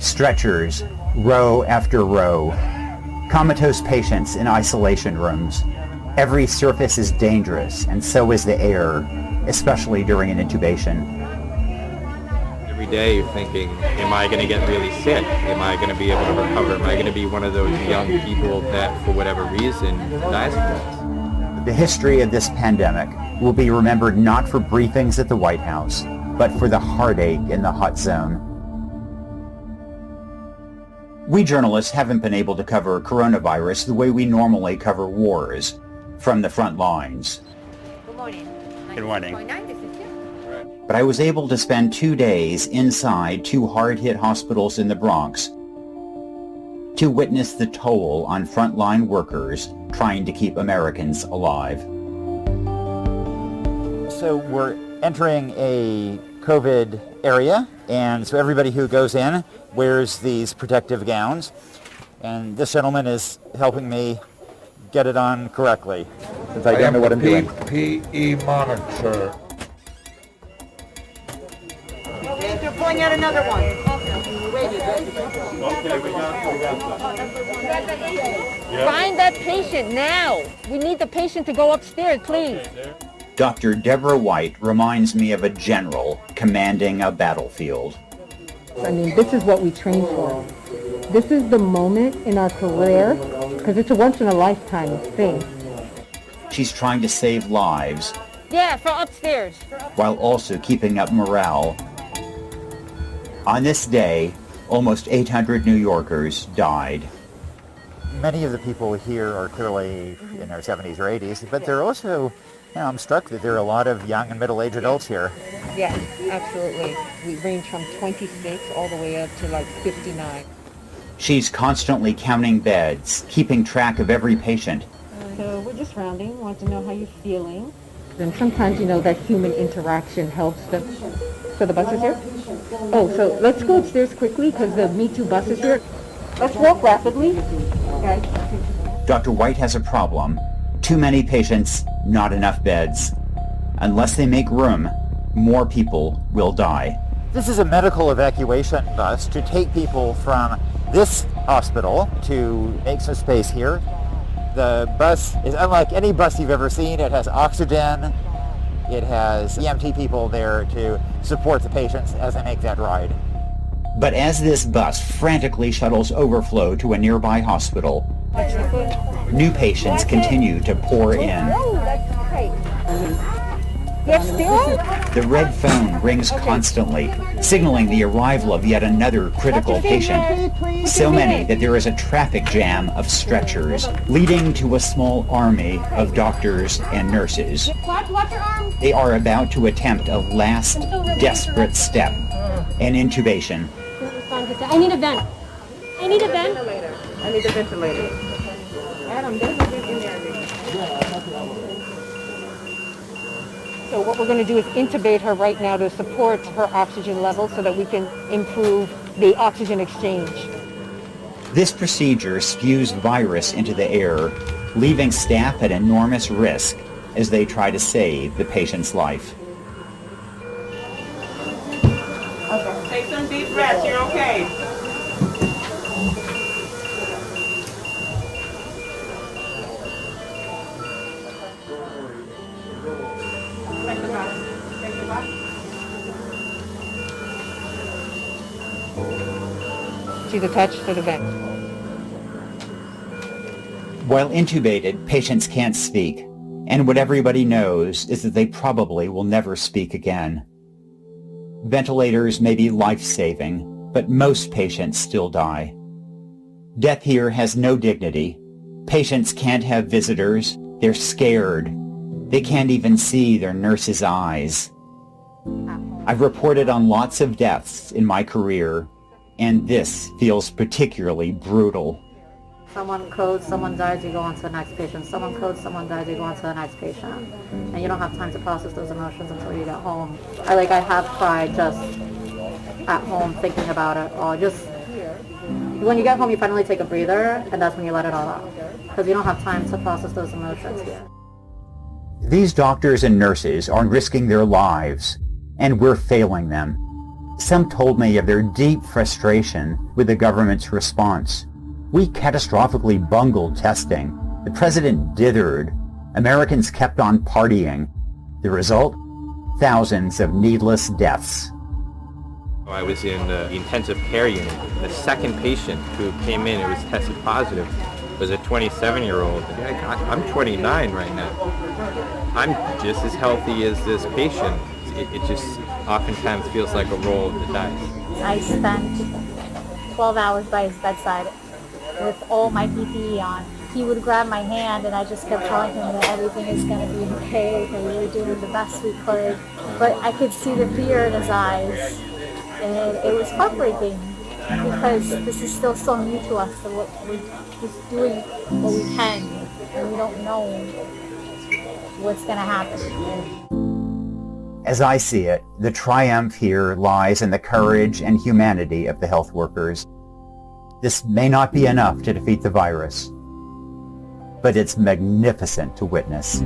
Stretchers, row after row. Comatose patients in isolation rooms. Every surface is dangerous, and so is the air, especially during an intubation. Every day you're thinking, am I going to get really sick? Am I going to be able to recover? Am I going to be one of those young people that, for whatever reason, dies from this? The history of this pandemic will be remembered not for briefings at the White House, but for the heartache in the hot zone. We journalists haven't been able to cover coronavirus the way we normally cover wars, from the front lines. Good morning. Good morning. 96.9, this is Jim. But I was able to spend 2 days inside 2 hard-hit hospitals in the Bronx to witness the toll on frontline workers trying to keep Americans alive. So we're entering a COVID area, and so everybody who goes in wears these protective gowns, and this gentleman is helping me get it on correctly, since I don't know what I'm doing. PPE monitor. Wait, they're pulling out another one. Find that patient now. We need the patient to go upstairs, please. Dr. Deborah White reminds me of a general commanding a battlefield. I mean, this is what we train for. This is the moment in our career, because it's a once-in-a-lifetime thing. She's trying to save lives Yeah, from upstairs. while also keeping up morale. On this day, almost 800 New Yorkers died. Many of the people here are clearly in their 70s or 80s, but they're also, I'm struck that there are a lot of young and middle-aged adults here. Yes, absolutely. We range from 26 all the way up to like 59. She's constantly counting beds, keeping track of every patient. So we're just rounding, want to know how you're feeling. And sometimes, that human interaction helps them. So the bus is here? Oh, so let's go upstairs quickly because the Me Too bus is here. Let's walk rapidly. Okay. Dr. White has a problem. Too many patients, not enough beds. Unless they make room, more people will die. This is a medical evacuation bus to take people from this hospital to make some space here. The bus is unlike any bus you've ever seen. It has oxygen. It has EMT people there to support the patients as they make that ride. But as this bus frantically shuttles overflow to a nearby hospital, new patients continue to pour in. The red phone rings constantly, signaling the arrival of yet another critical patient. So many that there is a traffic jam of stretchers, leading to a small army of doctors and nurses. They are about to attempt a last desperate step, an intubation. I need a vent. I need a vent. I need a ventilator. Adam, there's a vent in there. So what we're going to do is intubate her right now to support her oxygen level so that we can improve the oxygen exchange. This procedure spews virus into the air, leaving staff at enormous risk as they try to save the patient's life. Okay. Take some deep breaths, you're okay. She's attached to the vent. While intubated, patients can't speak, and what everybody knows is that they probably will never speak again. Ventilators may be life-saving, but most patients still die. Death here has no dignity. Patients can't have visitors. They're scared. They can't even see their nurse's eyes. I've reported on lots of deaths in my career, and this feels particularly brutal. Someone codes, someone dies, you go on to the next patient. Someone codes, someone dies, you go on to the next patient. And you don't have time to process those emotions until you get home. I have cried just at home thinking about it, or just when you get home you finally take a breather, and that's when you let it all out. Because you don't have time to process those emotions here. These doctors and nurses are risking their lives, and we're failing them. Some told me of their deep frustration with the government's response. We catastrophically bungled testing. The president dithered. Americans kept on partying. The result? Thousands of needless deaths. I was in the intensive care unit. The second patient who came in who was tested positive was a 27-year-old. I'm 29 right now. I'm just as healthy as this patient. It just oftentimes feels like a roll of the dice. I spent 12 hours by his bedside with all my PPE on. He would grab my hand and I just kept telling him that everything is going to be okay, that we were doing the best we could. But I could see the fear in his eyes, and it was heartbreaking because this is still so new to us, so we're just doing what we can, and we don't know what's going to happen. As I see it, the triumph here lies in the courage and humanity of the health workers. This may not be enough to defeat the virus, but it's magnificent to witness.